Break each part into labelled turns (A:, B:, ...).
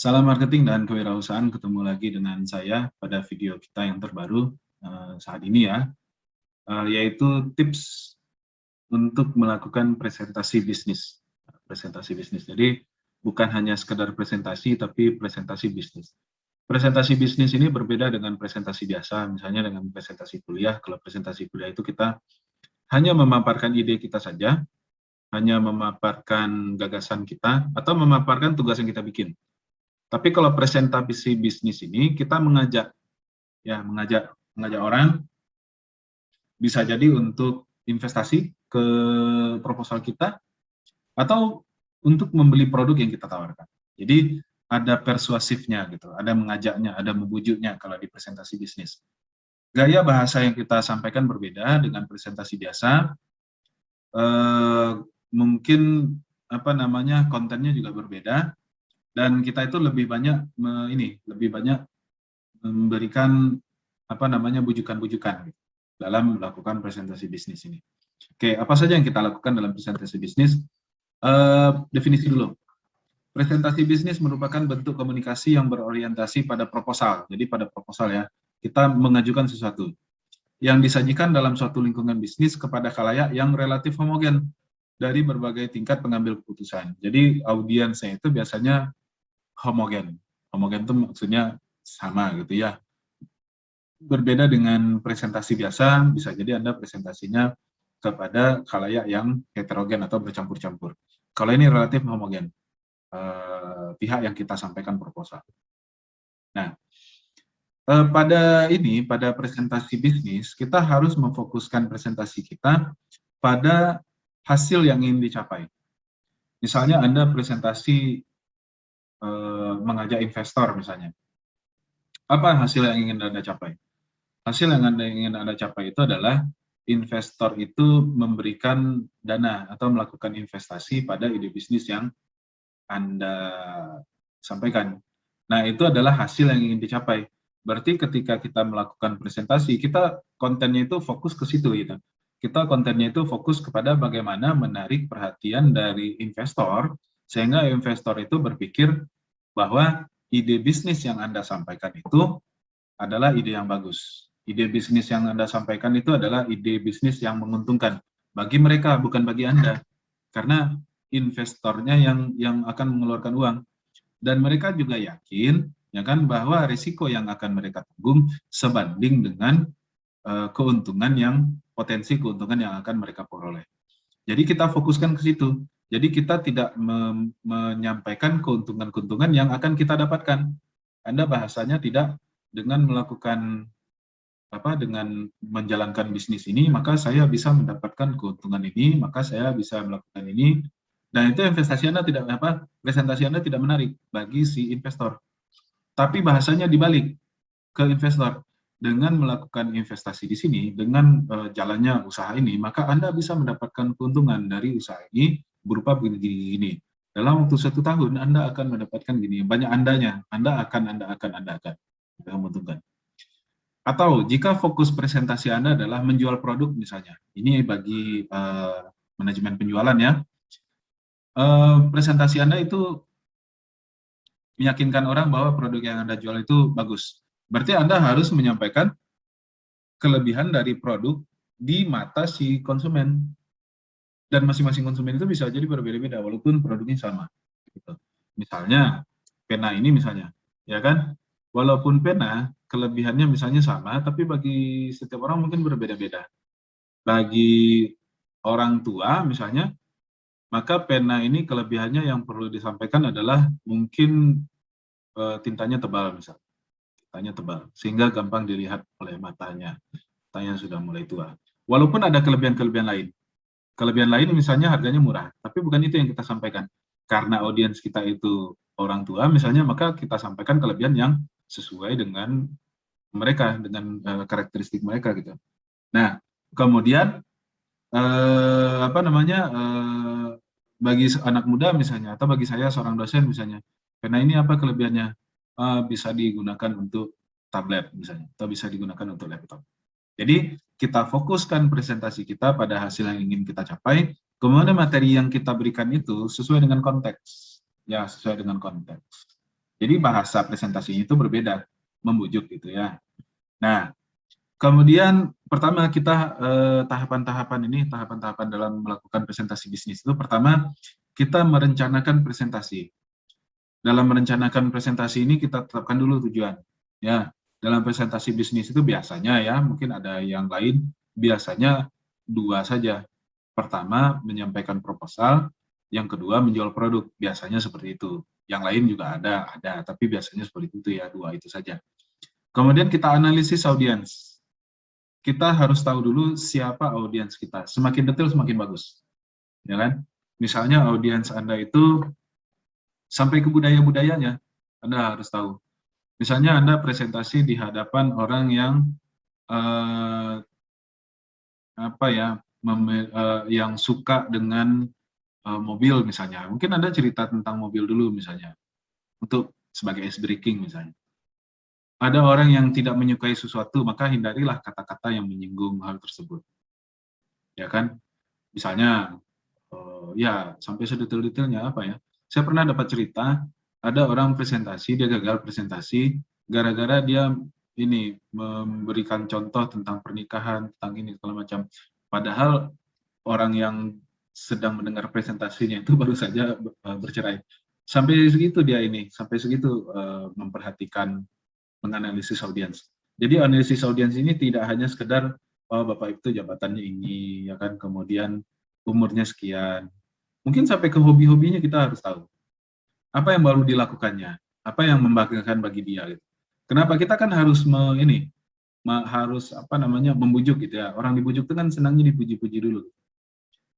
A: Salam marketing dan kewirausahaan, ketemu lagi dengan saya pada video kita yang terbaru saat ini ya, yaitu tips untuk melakukan presentasi bisnis. Presentasi bisnis, jadi bukan hanya sekedar presentasi, tapi presentasi bisnis. Presentasi bisnis ini berbeda dengan presentasi biasa, misalnya dengan presentasi kuliah. Kalau presentasi kuliah itu kita hanya memaparkan ide kita saja, hanya memaparkan gagasan kita, atau memaparkan tugas yang kita bikin. Tapi kalau presentasi bisnis ini kita mengajak orang, bisa jadi untuk investasi ke proposal kita atau untuk membeli produk yang kita tawarkan. Jadi ada persuasifnya gitu, ada mengajaknya, ada membujuknya kalau di presentasi bisnis. Gaya bahasa yang kita sampaikan berbeda dengan presentasi biasa. Mungkin kontennya juga berbeda. Dan kita itu lebih banyak memberikan bujukan-bujukan dalam melakukan presentasi bisnis ini. Oke, apa saja yang kita lakukan dalam presentasi bisnis? Definisi dulu. Presentasi bisnis merupakan bentuk komunikasi yang berorientasi pada proposal. Jadi pada proposal ya, kita mengajukan sesuatu yang disajikan dalam suatu lingkungan bisnis kepada khalayak yang relatif homogen dari berbagai tingkat pengambil keputusan. Jadi audiensnya itu biasanya homogen. Homogen itu maksudnya sama gitu ya. Berbeda dengan presentasi biasa, bisa jadi Anda presentasinya kepada khalayak yang heterogen atau bercampur-campur. Kalau ini relatif homogen, pihak yang kita sampaikan proposal. Nah, pada presentasi bisnis, kita harus memfokuskan presentasi kita pada hasil yang ingin dicapai. Misalnya Anda presentasi mengajak investor misalnya. Apa hasil yang ingin Anda capai? Hasil yang ingin Anda capai itu adalah investor itu memberikan dana atau melakukan investasi pada ide bisnis yang Anda sampaikan. Nah, itu adalah hasil yang ingin dicapai. Berarti ketika kita melakukan presentasi, kita kontennya itu fokus ke situ gitu. Kita kontennya itu fokus kepada bagaimana menarik perhatian dari investor, sehingga investor itu berpikir bahwa ide bisnis yang Anda sampaikan itu adalah ide yang bagus. Ide bisnis yang Anda sampaikan itu adalah ide bisnis yang menguntungkan bagi mereka, bukan bagi Anda. Karena investornya yang akan mengeluarkan uang. Dan mereka juga yakin ya kan bahwa risiko yang akan mereka tanggung sebanding dengan potensi keuntungan yang akan mereka peroleh. Jadi kita fokuskan ke situ. Jadi kita tidak menyampaikan keuntungan-keuntungan yang akan kita dapatkan. Anda bahasanya tidak dengan dengan menjalankan bisnis ini, maka saya bisa mendapatkan keuntungan ini, maka saya bisa melakukan ini. Dan itu investasi Anda presentasi Anda tidak menarik bagi si investor. Tapi bahasanya dibalik ke investor. Dengan melakukan investasi di sini, dengan jalannya usaha ini, maka Anda bisa mendapatkan keuntungan dari usaha ini berupa begini-gini. Dalam waktu 1 tahun Anda akan mendapatkan gini, banyak Anda akan menguntungkan. Atau jika fokus presentasi Anda adalah menjual produk misalnya, ini bagi manajemen penjualan ya, presentasi Anda itu meyakinkan orang bahwa produk yang Anda jual itu bagus. Berarti Anda harus menyampaikan kelebihan dari produk di mata si konsumen. Dan masing-masing konsumen itu bisa jadi berbeda-beda walaupun produknya sama. Gitu. Misalnya pena ini misalnya, ya kan? Walaupun pena kelebihannya misalnya sama, tapi bagi setiap orang mungkin berbeda-beda. Bagi orang tua misalnya, maka pena ini kelebihannya yang perlu disampaikan adalah mungkin tintanya tebal misalnya. Tintanya tebal, sehingga gampang dilihat oleh matanya. Matanya sudah mulai tua. Walaupun ada kelebihan-kelebihan lain. Kelebihan lain misalnya harganya murah, tapi bukan itu yang kita sampaikan. Karena audiens kita itu orang tua misalnya, maka kita sampaikan kelebihan yang sesuai dengan mereka, dengan karakteristik mereka gitu. Nah, kemudian bagi anak muda misalnya, atau bagi saya seorang dosen misalnya, pena ini apa kelebihannya? Bisa digunakan untuk tablet misalnya, atau bisa digunakan untuk laptop. Jadi kita fokuskan presentasi kita pada hasil yang ingin kita capai, kemudian materi yang kita berikan itu sesuai dengan konteks. Ya, sesuai dengan konteks. Jadi bahasa presentasinya itu berbeda, membujuk gitu ya. Nah, kemudian pertama kita tahapan-tahapan dalam melakukan presentasi bisnis itu pertama kita merencanakan presentasi. Dalam merencanakan presentasi ini kita tetapkan dulu tujuan. Ya, dalam presentasi bisnis itu biasanya ya, mungkin ada yang lain, biasanya dua saja. Pertama, menyampaikan proposal, yang kedua menjual produk. Biasanya seperti itu. Yang lain juga ada, tapi biasanya seperti itu ya, dua itu saja. Kemudian kita analisis audiens. Kita harus tahu dulu siapa audiens kita. Semakin detail semakin bagus. Ya kan? Misalnya audiens Anda itu sampai ke budaya-budayanya, Anda harus tahu. Misalnya Anda presentasi di hadapan orang yang yang suka dengan mobil misalnya. Mungkin Anda cerita tentang mobil dulu misalnya, untuk sebagai ice breaking misalnya. Ada orang yang tidak menyukai sesuatu, maka hindarilah kata-kata yang menyinggung hal tersebut. Ya kan? Misalnya, ya sampai sedetail-detailnya apa ya. Saya pernah dapat cerita, ada orang presentasi, dia gagal presentasi, gara-gara dia ini memberikan contoh tentang pernikahan, tentang ini segala macam. Padahal orang yang sedang mendengar presentasinya itu baru saja bercerai. Sampai segitu dia ini, sampai segitu memperhatikan, menganalisis audiens. Jadi analisis audiens ini tidak hanya sekedar oh Bapak itu jabatannya ini, ya kan, kemudian umurnya sekian. Mungkin sampai ke hobi-hobinya kita harus tahu. Apa yang baru dilakukannya, apa yang membanggakan bagi dia. Gitu. Kenapa kita kan harus harus membujuk gitu ya. Orang dibujuk itu kan senangnya dipuji-puji dulu,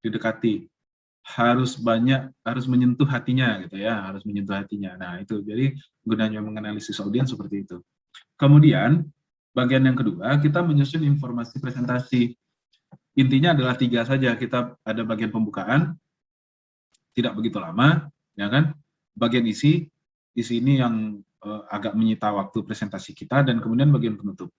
A: didekati, harus menyentuh hatinya gitu ya, harus menyentuh hatinya. Nah itu jadi gunanya menganalisis audiens seperti itu. Kemudian bagian yang kedua kita menyusun informasi presentasi. Intinya adalah 3 saja. Kita ada bagian pembukaan, tidak begitu lama, ya kan? Bagian isi ini yang agak menyita waktu presentasi kita, dan kemudian bagian penutup.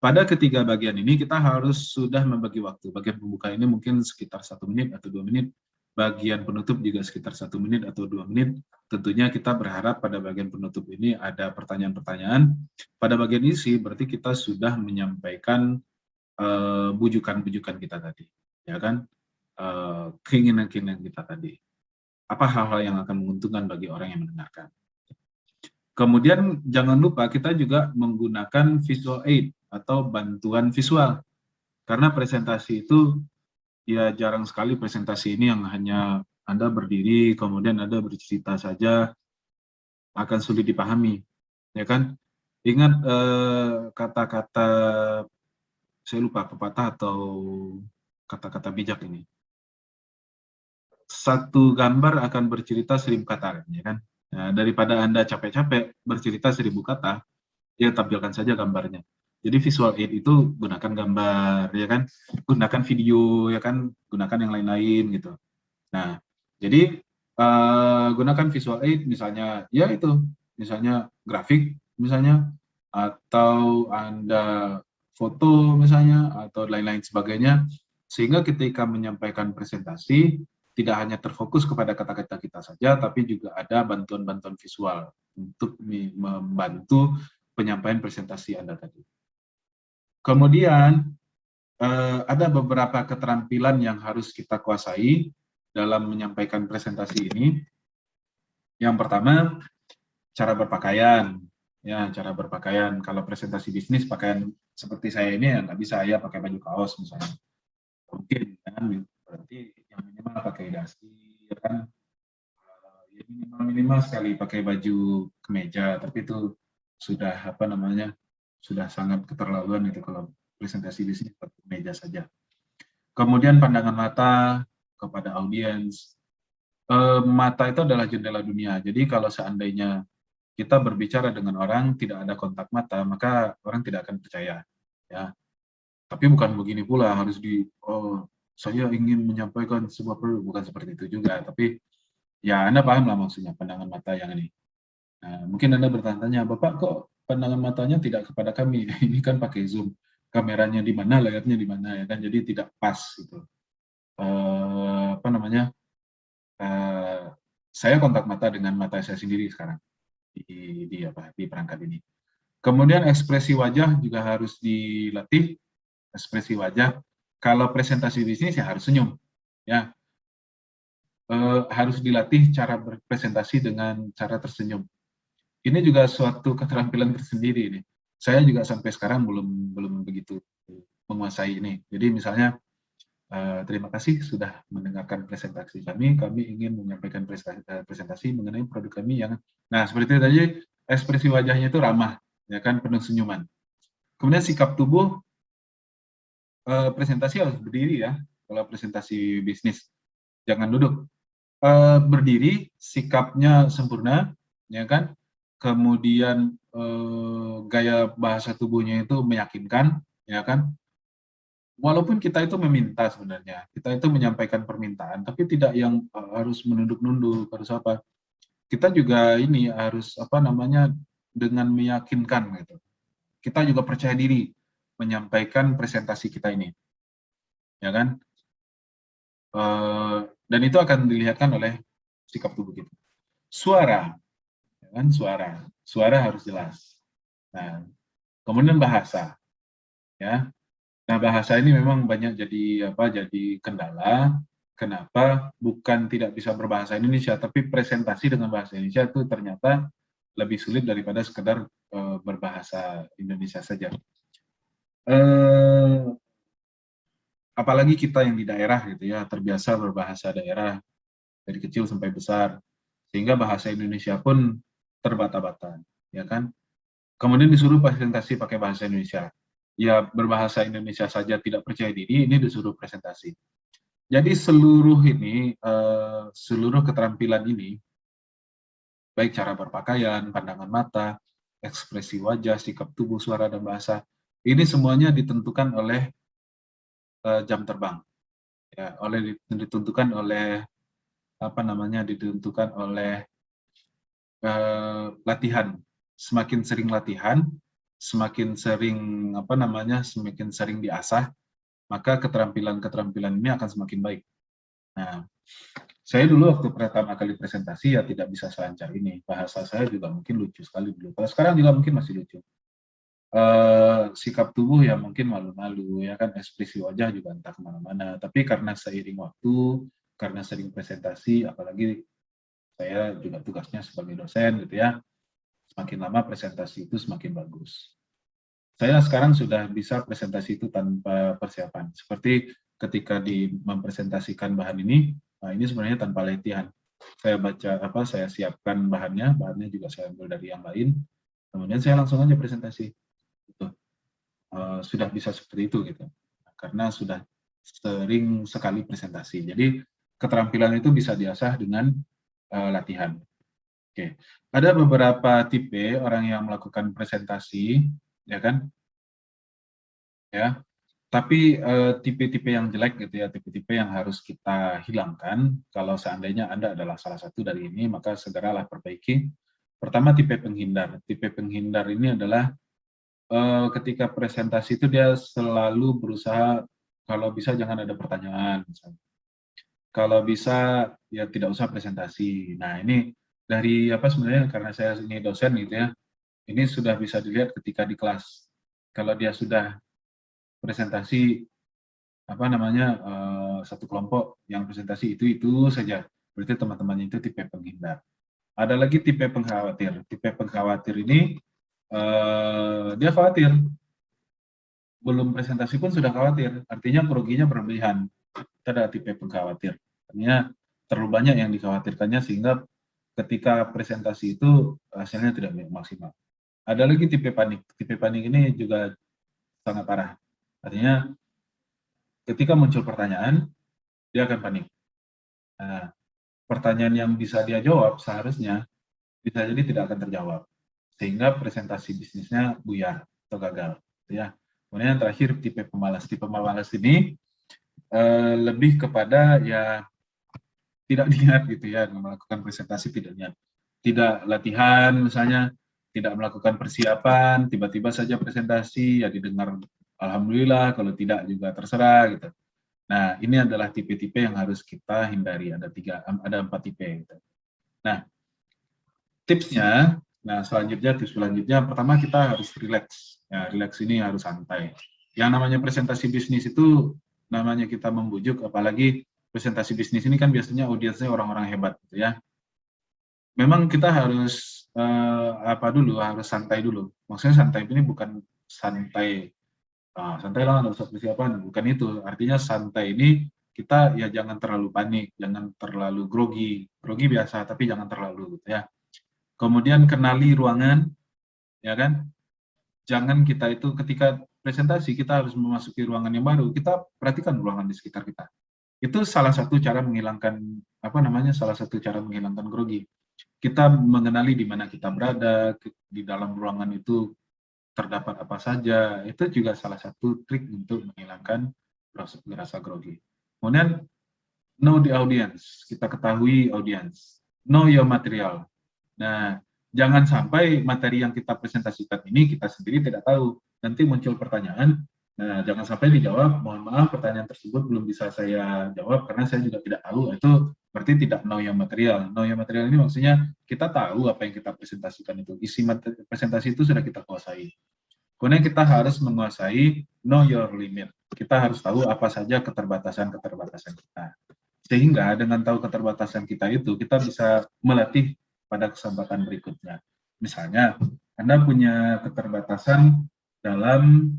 A: Pada ketiga bagian ini kita harus sudah membagi waktu. Bagian pembuka ini mungkin sekitar 1 menit atau 2 menit. Bagian penutup juga sekitar 1 menit atau 2 menit. Tentunya kita berharap pada bagian penutup ini ada pertanyaan-pertanyaan. Pada bagian isi berarti kita sudah menyampaikan bujukan-bujukan kita tadi, ya kan? Keinginan-keinginan kita tadi. Apa hal-hal yang akan menguntungkan bagi orang yang mendengarkan. Kemudian jangan lupa kita juga menggunakan visual aid atau bantuan visual. Karena presentasi itu ya jarang sekali presentasi ini yang hanya Anda berdiri kemudian Anda bercerita saja, akan sulit dipahami, ya kan? Ingat kata-kata saya lupa pepatah atau kata-kata bijak ini. Satu gambar akan bercerita 1000 kata, ya kan? Nah, daripada Anda capek-capek bercerita 1000 kata, ya tampilkan saja gambarnya. Jadi visual aid itu gunakan gambar, ya kan? Gunakan video, ya kan? Gunakan yang lain-lain gitu. Nah, jadi gunakan visual aid misalnya, ya itu, misalnya grafik, misalnya, atau Anda foto misalnya, atau lain-lain sebagainya, sehingga ketika menyampaikan presentasi, tidak hanya terfokus kepada kata-kata kita saja, tapi juga ada bantuan-bantuan visual untuk membantu penyampaian presentasi Anda tadi. Kemudian, ada beberapa keterampilan yang harus kita kuasai dalam menyampaikan presentasi ini. Yang pertama, cara berpakaian. Ya, cara berpakaian. Kalau presentasi bisnis, pakaian seperti saya ini, ya nggak bisa ya pakai baju kaos misalnya. Mungkin, kan? Berarti yang minimal pakai dasi, ya kan? Ya minimal sekali pakai baju kemeja, tapi itu sudah sudah sangat keterlaluan itu kalau presentasi di sini pakai kemeja saja. Kemudian pandangan mata kepada audiens. Mata itu adalah jendela dunia. Jadi kalau seandainya kita berbicara dengan orang tidak ada kontak mata, maka orang tidak akan percaya. Ya. Tapi bukan begini pula harus saya ingin menyampaikan sebuah produk, bukan seperti itu juga. Tapi ya Anda paham lah maksudnya pandangan mata yang ini. Nah, mungkin Anda bertanya, Bapak kok pandangan matanya tidak kepada kami? Ini kan pakai Zoom, kameranya di mana, layarnya di mana, ya kan? Jadi tidak pas gitu. Saya kontak mata dengan mata saya sendiri sekarang. di perangkat ini. Kemudian ekspresi wajah juga harus dilatih. Ekspresi wajah, kalau presentasi bisnis ya harus senyum, ya. Harus dilatih cara berpresentasi dengan cara tersenyum. Ini juga suatu keterampilan tersendiri ini. Saya juga sampai sekarang belum begitu menguasai ini. Jadi misalnya, terima kasih sudah mendengarkan presentasi kami. Kami ingin menyampaikan presentasi mengenai produk kami yang, nah seperti itu tadi, ekspresi wajahnya itu ramah, ya kan, penuh senyuman. Kemudian sikap tubuh, presentasi harus berdiri ya. Kalau presentasi bisnis, jangan duduk. Berdiri, sikapnya sempurna, ya kan. Kemudian gaya bahasa tubuhnya itu meyakinkan, ya kan. Walaupun kita itu meminta sebenarnya, kita itu menyampaikan permintaan, tapi tidak yang harus menunduk-nunduk, harus apa. Kita juga ini harus apa namanya, dengan meyakinkan gitu. Kita juga percaya diri menyampaikan presentasi kita ini, ya kan. Dan itu akan dilihatkan oleh sikap tubuh kita. Suara, ya kan, suara harus jelas. Nah, kemudian bahasa, ya. Nah, bahasa ini memang banyak jadi kendala. Kenapa? Bukan tidak bisa berbahasa Indonesia, tapi presentasi dengan bahasa Indonesia itu ternyata lebih sulit daripada sekedar berbahasa Indonesia saja. Apalagi kita yang di daerah gitu ya, terbiasa berbahasa daerah dari kecil sampai besar, sehingga bahasa Indonesia pun terbata-bata, ya kan? Kemudian disuruh presentasi pakai bahasa Indonesia. Ya, berbahasa Indonesia saja tidak percaya diri, ini disuruh presentasi. Jadi seluruh keterampilan ini, baik cara berpakaian, pandangan mata, ekspresi wajah, sikap tubuh, suara, dan bahasa, ini semuanya ditentukan oleh jam terbang. Ya, ditentukan oleh latihan. Semakin sering latihan, semakin sering diasah, maka keterampilan ini akan semakin baik. Nah, saya dulu waktu pertama kali presentasi ya tidak bisa selancar ini. Bahasa saya juga mungkin lucu sekali dulu. Kalau sekarang juga mungkin masih lucu. Sikap tubuh ya mungkin malu-malu, ya kan, ekspresi wajah juga entah kemana-mana. Tapi karena seiring waktu, karena sering presentasi, apalagi saya juga tugasnya sebagai dosen gitu ya, semakin lama presentasi itu semakin bagus. Saya sekarang sudah bisa presentasi itu tanpa persiapan. Seperti ketika mempresentasikan bahan ini, nah ini sebenarnya tanpa latihan. Saya siapkan bahannya juga saya ambil dari yang lain, kemudian saya langsung aja presentasi. Gitu. Sudah bisa seperti itu gitu, karena sudah sering sekali presentasi. Jadi keterampilan itu bisa diasah dengan latihan. Oke, ada beberapa tipe orang yang melakukan presentasi, ya kan? Ya, tapi tipe-tipe yang jelek gitu ya, tipe-tipe yang harus kita hilangkan. Kalau seandainya Anda adalah salah satu dari ini, maka segeralah perbaiki. Pertama, tipe penghindar. Tipe penghindar ini adalah ketika presentasi itu dia selalu berusaha kalau bisa jangan ada pertanyaan, misalnya. Kalau bisa ya tidak usah presentasi. Nah, ini dari sebenarnya karena saya ini dosen gitu ya, ini sudah bisa dilihat ketika di kelas. Kalau dia sudah presentasi satu kelompok yang presentasi itu saja, berarti teman-temannya itu tipe penghindar. Ada lagi tipe pengkhawatir. Tipe pengkhawatir ini dia khawatir, belum presentasi pun sudah khawatir, artinya kerugiannya berlebihan. Itu ada tipe pengkhawatir, artinya terlalu banyak yang dikhawatirkannya sehingga ketika presentasi itu hasilnya tidak maksimal. Ada lagi tipe panik. Tipe panik ini juga sangat parah. Artinya ketika muncul pertanyaan, dia akan panik. Nah, pertanyaan yang bisa dia jawab seharusnya bisa jadi tidak akan terjawab, sehingga presentasi bisnisnya buyar atau gagal. Ya. Kemudian yang terakhir tipe pemalas. Tipe pemalas ini lebih kepada ya tidak niat gitu ya, melakukan presentasi tidak niat, tidak latihan misalnya, tidak melakukan persiapan, tiba-tiba saja presentasi ya didengar alhamdulillah, kalau tidak juga terserah gitu. Nah, ini adalah tipe-tipe yang harus kita hindari. Ada 4 tipe gitu. Nah, tipsnya Nah, tips selanjutnya, pertama kita harus relax. Ya, relax ini harus santai. Yang namanya presentasi bisnis itu, namanya kita membujuk, apalagi presentasi bisnis ini kan biasanya audiensnya orang-orang hebat, gitu ya. Memang kita harus harus santai dulu. Maksudnya santai ini bukan santai, santai lah nggak usah persiapan, bukan itu. Artinya santai ini kita ya jangan terlalu panik, jangan terlalu grogi. Grogi biasa, tapi jangan terlalu gitu ya. Kemudian kenali ruangan, ya kan? Jangan kita itu ketika presentasi kita harus memasuki ruangan yang baru, kita perhatikan ruangan di sekitar kita. Itu salah satu cara menghilangkan salah satu cara menghilangkan grogi. Kita mengenali di mana kita berada, di dalam ruangan itu terdapat apa saja, itu juga salah satu trik untuk menghilangkan rasa grogi. Kemudian know the audience, kita ketahui audience, know your material. Nah, jangan sampai materi yang kita presentasikan ini kita sendiri tidak tahu. Nanti muncul pertanyaan, nah jangan sampai dijawab, mohon maaf pertanyaan tersebut belum bisa saya jawab karena saya juga tidak tahu. Itu berarti tidak know your material. Know your material ini maksudnya kita tahu apa yang kita presentasikan itu. Isi presentasi itu sudah kita kuasai. Kemudian kita harus menguasai know your limit. Kita harus tahu apa saja keterbatasan-keterbatasan kita. Sehingga dengan tahu keterbatasan kita itu, kita bisa melatih pada kesempatan berikutnya. Misalnya, Anda punya keterbatasan dalam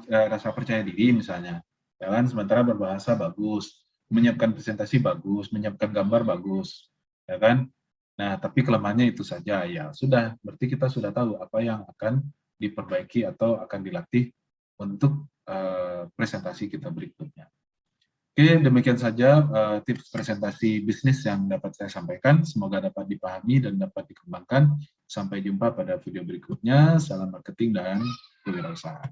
A: rasa percaya diri misalnya. Ya kan? Sementara berbahasa bagus, menyiapkan presentasi bagus, menyiapkan gambar bagus. Ya kan? Nah, tapi kelemahannya itu saja. Ya sudah, berarti kita sudah tahu apa yang akan diperbaiki atau akan dilatih untuk presentasi kita berikutnya. Oke, demikian saja tips presentasi bisnis yang dapat saya sampaikan. Semoga dapat dipahami dan dapat dikembangkan. Sampai jumpa pada video berikutnya. Salam marketing dan kewirausahaan.